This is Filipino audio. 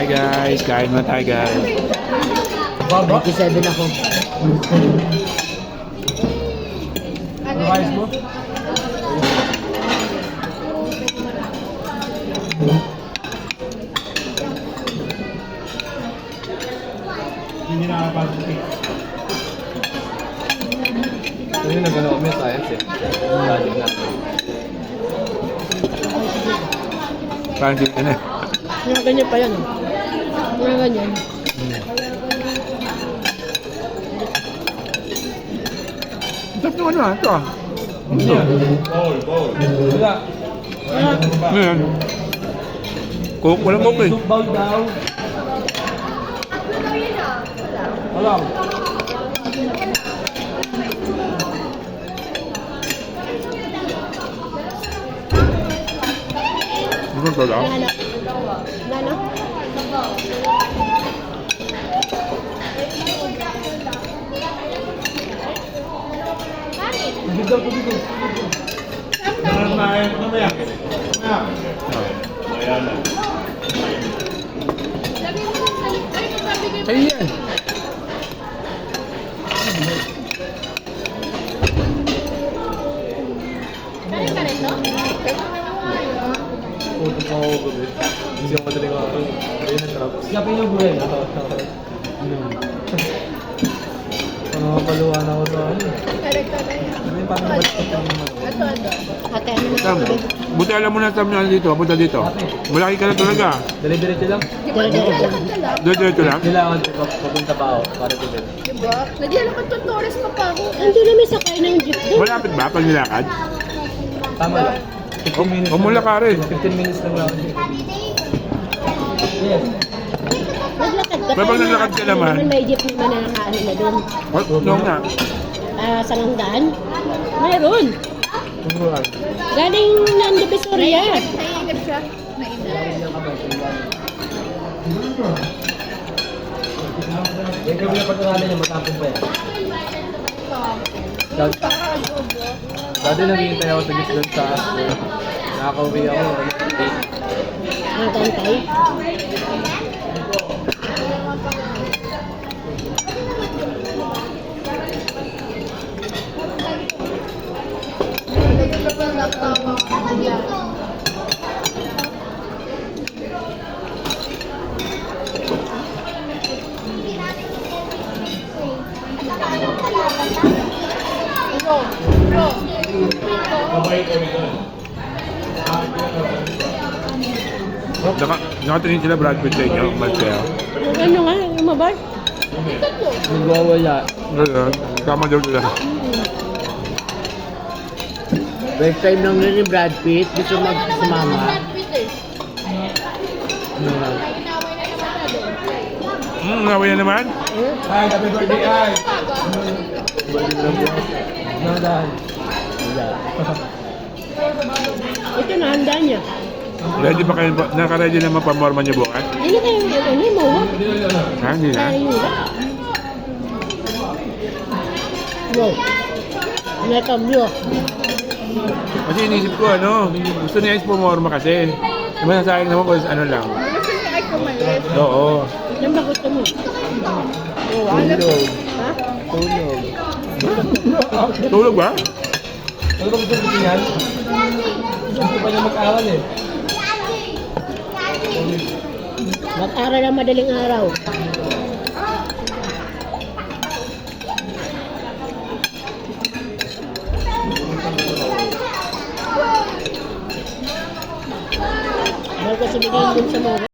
Hi guys, kain na tayo guys. 97 ako. Ano ayos mo? Hindi nakapasok eh. Hindi na gano'n kami science eh. Logic na. Parang hindi ka na. Mga ganyan pa yan. Mga ganyan. Tapos yung ano ah, ito ah. Wala. Ano yan? Coke, walang coke eh. Soup bowl daw. Wala. Ano ito lang? Nana. Nana. Tubig daw, tubig daw. Ay yan. Kain ka rin, no? Puto pa ako gabi. Hindi ako madaling ako. Hindi na trap. Siya yung gulay na. Paluan ako sa ano. Correct ka na yan. Ano yung parang balik ko yung mga. Ito. Ate, ano na Tam, ako? buti alam mo na Tam na dito, punta dito. Malaki ka na talaga. Dali-diretso lang. Di ba naglalakad ka lang? Dito lang. Kailangan ko papunta pa ako para tumit. Di ba? Naglalakad to Torres pa pa ako. Andun na may sakay ng jeep doon. Malapit ba pag nilakad? Tama lang. 15 minutes. Umula ka rin. 15 minutes lang lang. Yes. Naglakad ka. Pero pag naglakad ka naman. May jeep naman na nakaano na doon. What? No nga. Sanangdaan? Mayroon. Tumuran. Galing ng Divisoria. Naiinip siya. Naiinip. Yung gabi na pagkakala niya, matapong pa yan. Dati naghihintay ako sa gitna sa nakakauwi ako. Nakantay. Nakatingin sila Brad Pitt sa inyo, Marcel. Ano nga, lumabas? Nagwawala. Ganun. Tama daw sila. First time lang rin ni Brad Pitt. Gusto sumama. Ngaway na naman? Ay, happy birthday, ay! Birthday na po. Nandahan. Ito na, handa niya. Ready pa kayo? Naka-ready naman pamorma niyo bukas? Hindi kayo, ano mo? Ha? Hindi na? Ayun na. No. Nakamyo. Kasi inisip ko ano, gusto niya is pumorma kasi. Diba nasayang naman kung ano lang. Gusto niya ay kumalit. Oo. Yan ba gusto mo? Tulog. Ha? Tulog. Tulog ba? Ano ba gusto mo yan? Gusto pa niya mag-aral eh. Mag-aral ang madaling araw. Mahal kasi bigay dun sa mga